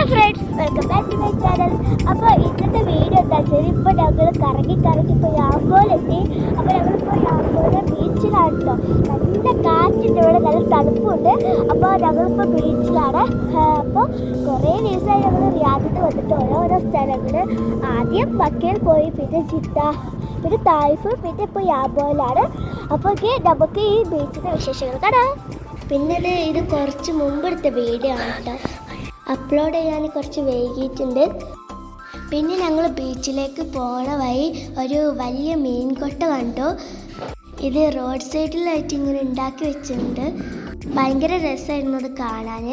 Friends, welcome back to my channel. അപ്പോൾ ഇന്നത്തെ video എന്താ വെച്ചാൽ ഇപ്പോൾ ഞങ്ങൾ കറങ്ങി ഇപ്പോൾ യാമ്പോലെത്തി. അപ്പോൾ ഞങ്ങളിപ്പോൾ യാമ്പോലെ ബീച്ചിലാണ് കേട്ടോ. നല്ല കാറ്റുണ്ട്, ഇവിടെ നല്ല തണുപ്പുണ്ട്. അപ്പോൾ ഞങ്ങളിപ്പോൾ ബീച്ചിലാണ്. അപ്പോൾ കുറേ ദിവസമായി ഞങ്ങൾ റിയാദിൽ വന്നിട്ട് ഓരോരോ സ്ഥലങ്ങൾ. ആദ്യം മക്കയിൽ പോയി, പിന്നെ ജിദ്ദ, പിന്നെ തായിഫ്, പിന്നെ ഇപ്പോൾ യാമ്പോലാണ്. അപ്പോൾ നമുക്ക് ഈ ബീച്ചിൻ്റെ വിശേഷങ്ങൾ കാണാം. പിന്നെ ഇത് കുറച്ച് മുമ്പെടുത്ത വീഡിയോ ആണ് കേട്ടോ. അപ്ലോഡ് ചെയ്യാൻ കുറച്ച് വൈകിയിട്ടുണ്ട്. പിന്നെ ഞങ്ങൾ ബീച്ചിലേക്ക് പോണ വഴി ഒരു വലിയ മീൻകൊട്ട കണ്ടു. ഇത് റോഡ് സൈഡിലായിട്ട് ഇങ്ങനെ ഉണ്ടാക്കി വെച്ചിട്ടുണ്ട്. ഭയങ്കര രസമായിരുന്നു അത് കാണാൻ.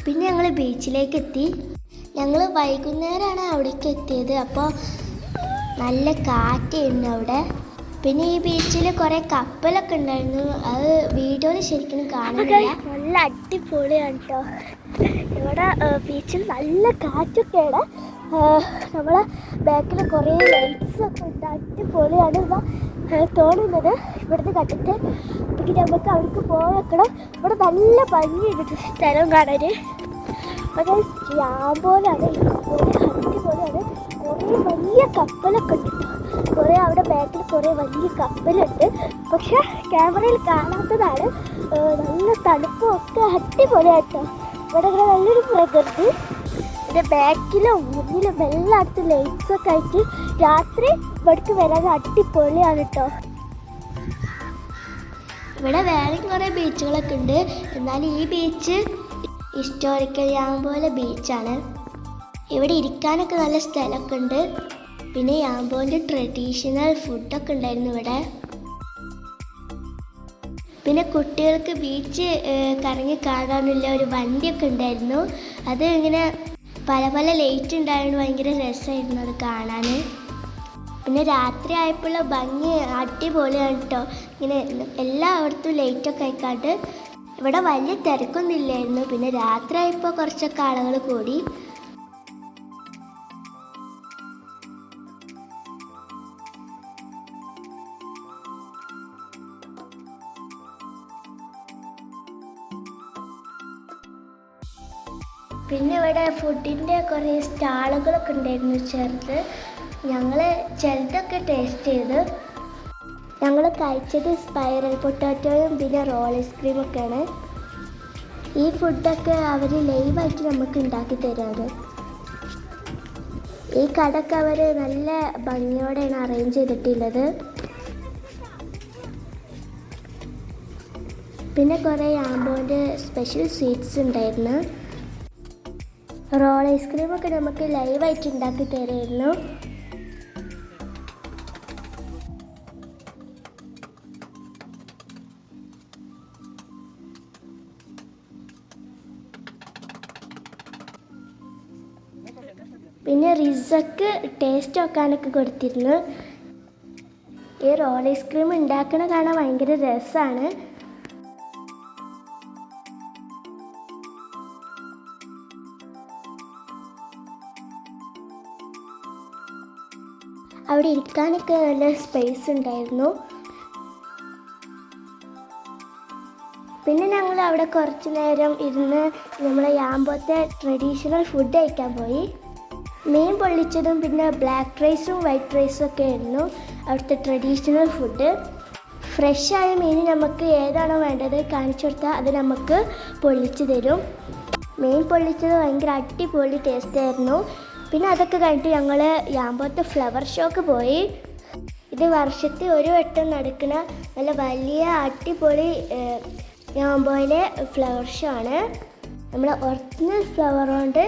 പിന്നെ ഞങ്ങൾ ബീച്ചിലേക്ക് എത്തി. ഞങ്ങൾ വൈകുന്നേരമാണ് അവിടേക്ക് എത്തിയത്. അപ്പോൾ നല്ല കാറ്റായിരുന്നു അവിടെ. പിന്നെ ഈ ബീച്ചിൽ കുറേ കപ്പലൊക്കെ ഉണ്ടായിരുന്നു. അത് വീഡിയോയിൽ ശരിക്കും കാണുന്നില്ല. നല്ല അടിപൊളിയാണ് കേട്ടോ. ഇവിടെ ബീച്ചിൽ നല്ല കാറ്റൊക്കെയാണ്. നമ്മളെ ബാക്കിൽ കുറേ ലൈറ്റ്സൊക്കെ ഉണ്ട്. അടിപൊളിയാണ് തോന്നുന്നത് ഇവിടുന്ന് കണ്ടിട്ട്. പിന്നെ നമുക്ക് അവിടേക്ക് പോയേക്കണം. ഇവിടെ നല്ല ഭംഗിയുണ്ട് സ്ഥലം കാണാൻ. അത് യാമ്പോലാണ്. അടിപൊളിയാണ്. കുറേ വലിയ കപ്പലൊക്കെ ഉണ്ട്. കുറേ അവിടെ ബാക്കിൽ കുറേ വലിയ കപ്പലുണ്ട്. പക്ഷെ ക്യാമറയിൽ കാണാത്തതാണ്. നല്ല തണുപ്പും ഒക്കെ അടിപൊളിയായിട്ടോ. ഇവിടെ നല്ലൊരു പ്രകൃതി. പിന്നെ ബാക്കിലും മുന്നിലും എല്ലായിടത്തും ലൈറ്റ്സൊക്കെ ആയിട്ട് രാത്രി ഇവിടേക്ക് വരാൻ അടിപൊളിയാണ് കേട്ടോ. ഇവിടെ വേറെയും കുറേ ബീച്ചുകളൊക്കെ ഉണ്ട്. എന്നാൽ ഈ ബീച്ച് ഹിസ്റ്റോറിക്കൽ യാമ്പോലെ ബീച്ചാണ്. ഇവിടെ ഇരിക്കാനൊക്കെ നല്ല സ്ഥലമൊക്കെ ഉണ്ട്. പിന്നെ യാമ്പോൻ്റെ ട്രഡീഷണൽ ഫുഡൊക്കെ ഉണ്ടായിരുന്നു ഇവിടെ. പിന്നെ കുട്ടികൾക്ക് ബീച്ച് കറങ്ങി കാണാനുള്ള ഒരു വണ്ടിയൊക്കെ ഉണ്ടായിരുന്നു. അത് ഇങ്ങനെ പല പല ലൈറ്റ് ഉണ്ടായിരുന്നു. ഭയങ്കര രസമായിരുന്നു അത് കാണാൻ. പിന്നെ രാത്രി ആയപ്പോഴുള്ള ഭംഗി അടിപൊളിയാണ് കേട്ടോ. ഇങ്ങനെ എല്ലായിടത്തും ലൈറ്റൊക്കെ ആയിക്കാണ്ട് ഇവിടെ വലിയ തിരക്കൊന്നും ഇല്ലായിരുന്നു. പിന്നെ രാത്രി ആയപ്പോൾ കുറച്ചൊക്കെ ആളുകൾ കൂടി. പിന്നെ ഇവിടെ ഫുഡിൻ്റെ കുറേ സ്റ്റാളുകളൊക്കെ ഉണ്ടായിരുന്നു ചെറുത്. ഞങ്ങൾ ചിലതൊക്കെ ടേസ്റ്റ് ചെയ്ത്. ഞങ്ങൾ കഴിച്ചത് സ്പൈറൽ പൊട്ടാറ്റോയും പിന്നെ റോൾ ഐസ്ക്രീമൊക്കെയാണ്. ഈ ഫുഡൊക്കെ അവർ ലൈവായിട്ട് നമുക്ക് ഉണ്ടാക്കി തരാറ്. ഈ കടയൊക്കെ അവർ നല്ല ഭംഗിയോടെയാണ് അറേഞ്ച് ചെയ്തിട്ടുള്ളത്. പിന്നെ കുറേ യാമ്പോൻ്റെ സ്പെഷ്യൽ സ്വീറ്റ്സ് ഉണ്ടായിരുന്നു. റോൾ ഐസ്ക്രീമൊക്കെ നമുക്ക് ലൈവായിട്ട് ഉണ്ടാക്കി തരുമായിരുന്നു. പിന്നെ റിസക്ക് ടേസ്റ്റ് വെക്കാനൊക്കെ കൊടുത്തിരുന്നു. ഈ റോൾ ഐസ്ക്രീം ഉണ്ടാക്കണ കാണാൻ ഭയങ്കര രസമാണ്. അവിടെ ഇരിക്കാനൊക്കെ നല്ല സ്പേസ് ഉണ്ടായിരുന്നു. പിന്നെ ഞങ്ങൾ അവിടെ കുറച്ച് നേരം ഇരുന്ന് നമ്മളെ യാമ്പോത്തെ ട്രഡീഷണൽ ഫുഡ് കഴിക്കാൻ പോയി. മീൻ പൊള്ളിച്ചതും പിന്നെ ബ്ലാക്ക് റൈസും വൈറ്റ് റൈസും ഒക്കെ ആയിരുന്നു അവിടുത്തെ ട്രഡീഷണൽ ഫുഡ്. ഫ്രഷായ മീൻ നമുക്ക് ഏതാണോ വേണ്ടത് കാണിച്ചു കൊടുത്താൽ അത് നമുക്ക് പൊള്ളിച്ച് തരും. മീൻ പൊള്ളിച്ചത് ഭയങ്കര അടിപൊളി ടേസ്റ്റ് ആയിരുന്നു. പിന്നെ അതൊക്കെ കഴിഞ്ഞിട്ട് ഞങ്ങൾ യാമ്പോത്തെ ഫ്ലവർ ഷോക്ക് പോയി. ഇത് വർഷത്തിൽ ഒരു വട്ടം നടക്കുന്ന നല്ല വലിയ അടിപൊളി യാമ്പോയിലെ ഫ്ലവർ ഷോ ആണ്. നമ്മുടെ ഒറിജിനൽ ഫ്ലവർ കൊണ്ട്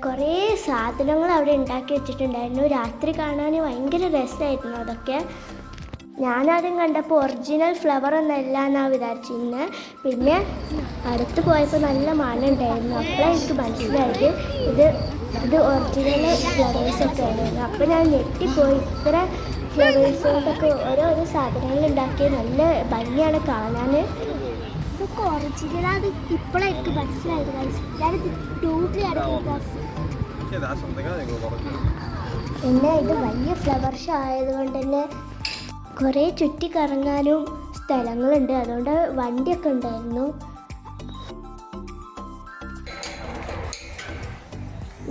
കുറേ സാധനങ്ങൾ അവിടെ ഉണ്ടാക്കി വെച്ചിട്ടുണ്ടായിരുന്നു. രാത്രി കാണാൻ ഭയങ്കര രസമായിരുന്നു അതൊക്കെ. ഞാനാദ്യം കണ്ടപ്പോൾ ഒറിജിനൽ ഫ്ലവർ ഒന്നല്ല എന്നാണ് വിചാരിച്ചിരുന്നത്. പിന്നെ അടുത്ത് പോയപ്പോൾ നല്ല മണം ഉണ്ടായിരുന്നു. അപ്പോഴാണ് എനിക്ക് മനസ്സിലായത് ഇത് ഒറിജിനൽ ഫ്ലവേഴ്സൊക്കെ ആയിരുന്നു. അപ്പോൾ ഞാൻ ഞെട്ടിപ്പോയി. ഇത്ര ഫ്ലവേഴ്സ് കൊണ്ടൊക്കെ ഓരോരോ സാധനങ്ങൾ ഉണ്ടാക്കി നല്ല ഭംഗിയാണ് കാണാൻ. ഇതൊക്കെ ഒറിജിനലാണ് ഇപ്പോഴെനിക്ക് മനസ്സിലായത്. ഞാനിത് പിന്നെ ഇത് വലിയ ഫ്ലവർ ഷോ ആയതുകൊണ്ട് തന്നെ കുറേ ചുറ്റി കറങ്ങാനും സ്ഥലങ്ങളുണ്ട്. അതുകൊണ്ട് വണ്ടിയൊക്കെ ഉണ്ടായിരുന്നു.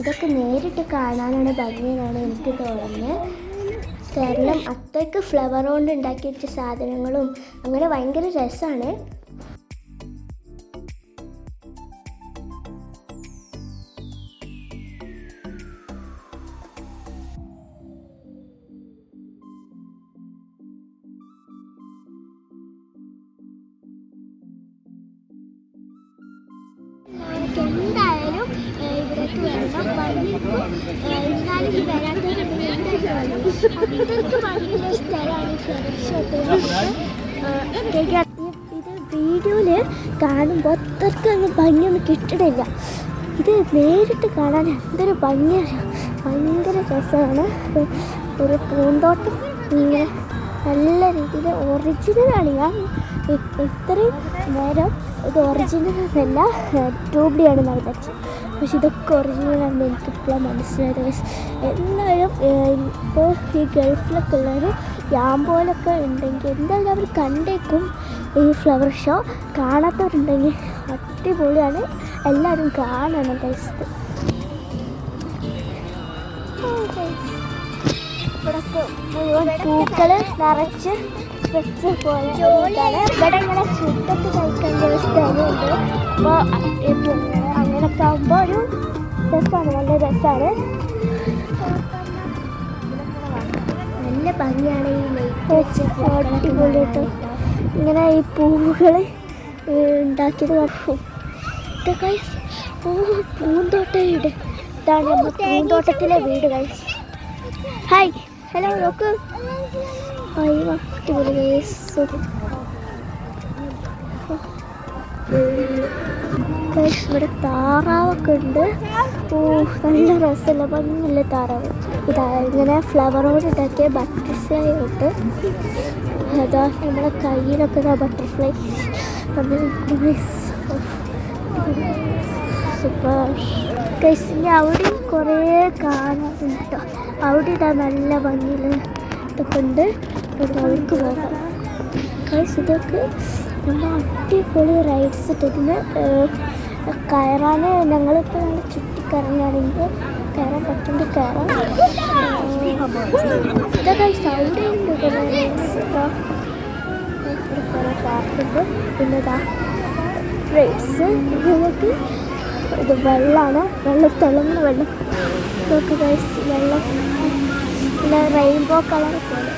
ഇതൊക്കെ നേരിട്ട് കാണാനാണ് ഭംഗിയെന്നാണ് എനിക്ക് തോന്നുന്നത്. കാരണം അത്രയ്ക്ക് ഫ്ലവർ കൊണ്ട് ഉണ്ടാക്കി വെച്ച സാധനങ്ങളും അങ്ങനെ ഭയങ്കര രസമാണ്. എന്തായാലും ഇവിടേക്ക് വരണം. വന്നിരിക്കും എന്നാലും ഇത് വരാത്തവരുണ്ടെങ്കിൽ എന്തായാലും അത്രയ്ക്ക് ഭംഗിയുള്ള സ്ഥലമാണ് ഫ്ലവർ ഷോ. ഇത് വീഡിയോയിൽ കാണുമ്പോൾ അത്രയ്ക്ക് അങ്ങ് ഭംഗിയൊന്നും കിട്ടണില്ല. ഇത് നേരിട്ട് കാണാൻ എന്തൊരു ഭംഗിയാണ്, ഭയങ്കര രസമാണ്. ഒരു പൂന്തോട്ടം ഇങ്ങനെ നല്ല രീതിയിൽ ഒറിജിനലാണ്. ഞാൻ ഇത്രയും നേരം ഇത് ഒറിജിനൽ എന്നല്ല ട്യൂബ്ലിയാണ് വിചാരിച്ചത്, പക്ഷെ ഇതൊക്കെ ഒറിജിനലാണെന്ന് എനിക്കിപ്പോൾ മനസ്സിലായത്. എന്നാലും ഇപ്പോൾ ഈ ഗൾഫിലൊക്കെ ഉള്ളവർ യാമ്പോലൊക്കെ ഉണ്ടെങ്കിൽ എന്തായാലും അവർ കണ്ടേക്കും ഈ ഫ്ലവർ ഷോ. കാണാത്തവരുണ്ടെങ്കിൽ അടിപൊളിയാണ്, എല്ലാവരും കാണണം ഗൈസ്. ഇവിടൊക്കെ മുഴുവൻ പൂക്കൾ നിറച്ച് വെച്ച് പോലെ ഇവിടെ ഇങ്ങനെ ഫുഡൊക്കെ കഴിക്കേണ്ട ഒരു സ്ഥലമുണ്ട്. അപ്പോൾ അങ്ങനെയൊക്കെ ആകുമ്പോൾ ഒരു രസമാണ്, നല്ല രസമാണ്, നല്ല ഭംഗിയാണ്. ഈ ലൈറ്റ് അടിപൊളിയിട്ട് ഇങ്ങനെ ഈ പൂവുകൾ ഉണ്ടാക്കിയത് കാണും. ഇതൊക്കെ പൂന്തോട്ട വീട്, ഇതാണ് നമ്മൾ പൂന്തോട്ടത്തിലെ വീട് ഗൈസ്. ഹായ്, ഹലോ, നോക്ക്. ഇവിടെ താറാവൊക്കെ ഉണ്ട്. നല്ല രസമല്ല, ഭംഗിയുള്ള താറാവ്. ഇതാ ഇങ്ങനെ ഫ്ലവറോട് ഉണ്ടാക്കിയ ബട്ടർഫ്ലൈ ഉണ്ട്. അതാ നമ്മുടെ കയ്യിലൊക്കെ ഇതാ ബട്ടർഫ്ലൈ. Super guys. ഇനി അവിടെയും കുറേ കാണാറുണ്ട് കേട്ടോ. അവിടെ ഇതാ നല്ല ഭംഗിയിൽ ഇതൊക്കെ ഉണ്ട്. അവർക്ക് പോകാം ഗൈസ്. ഇതൊക്കെ നമ്മൾ അടിപൊളി റൈഡ്സ് ഇട്ടതിന് കയറാൻ ഞങ്ങളിപ്പോൾ നല്ല ചുറ്റിക്കറങ്ങുകയാണെങ്കിൽ കയറാൻ പറ്റുമെങ്കിൽ കയറാം. ഇതൊക്കെ അവിടെ ഉണ്ട് കുറേ റൈഡ്സ്. ഇപ്പോൾ ഇവിടെ കുറേ പാർക്കുണ്ട്. പിന്നെ ഇതാ റൈഡ്സ്. നമുക്ക് ഇത് വെള്ളമാണ്, തിളങ്ങുന്ന വെള്ളം. ഇതൊക്കെ ഗൈസ് വെള്ളം പിന്നെ റെയിൻബോ കളർ പോലെ.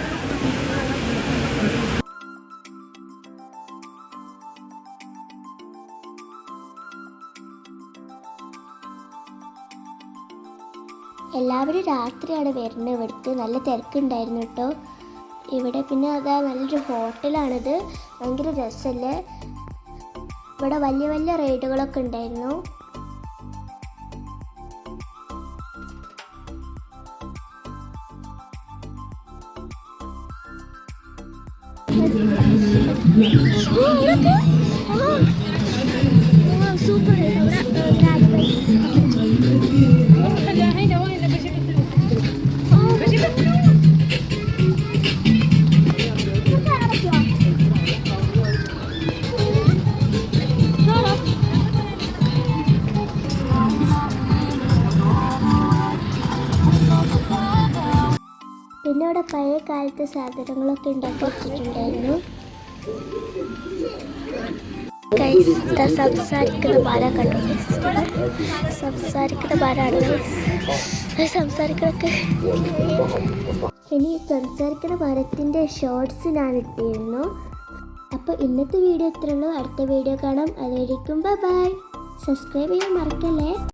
എല്ലാവരും രാത്രിയാണ് വരുന്നത്. ഇവിടുത്തെ നല്ല തിരക്കുണ്ടായിരുന്നു കേട്ടോ ഇവിടെ. പിന്നെ അതാ നല്ലൊരു ഹോട്ടലാണിത്, ഭയങ്കര രസമല്ലേ. ഇവിടെ വലിയ വലിയ റൈഡുകളൊക്കെ ഉണ്ടായിരുന്നു. സൂപ്പർ. പിന്നെ ഇവിടെ പഴയ കാലത്തെ സാധനങ്ങളൊക്കെ ഉണ്ടാക്കി വെച്ചിട്ടുണ്ടായിരുന്നു. സംസാരിക്കുന്ന ബാല കണ്ടു, സംസാരിക്കുന്ന ബാലാണ് സംസാരിക്കണൊക്കെ. ഇനി സംസാരിക്കുന്ന മരത്തിൻ്റെ ഷോർട്സ് ഞാൻ ഇട്ടിരുന്നു. അപ്പോൾ ഇന്നത്തെ വീഡിയോ ഇത്രയുള്ളൂ. അടുത്ത വീഡിയോ കാണാം. അതുവരെയും ബൈ ബൈ. സബ്സ്ക്രൈബ് ചെയ്യാൻ മറക്കല്ലേ.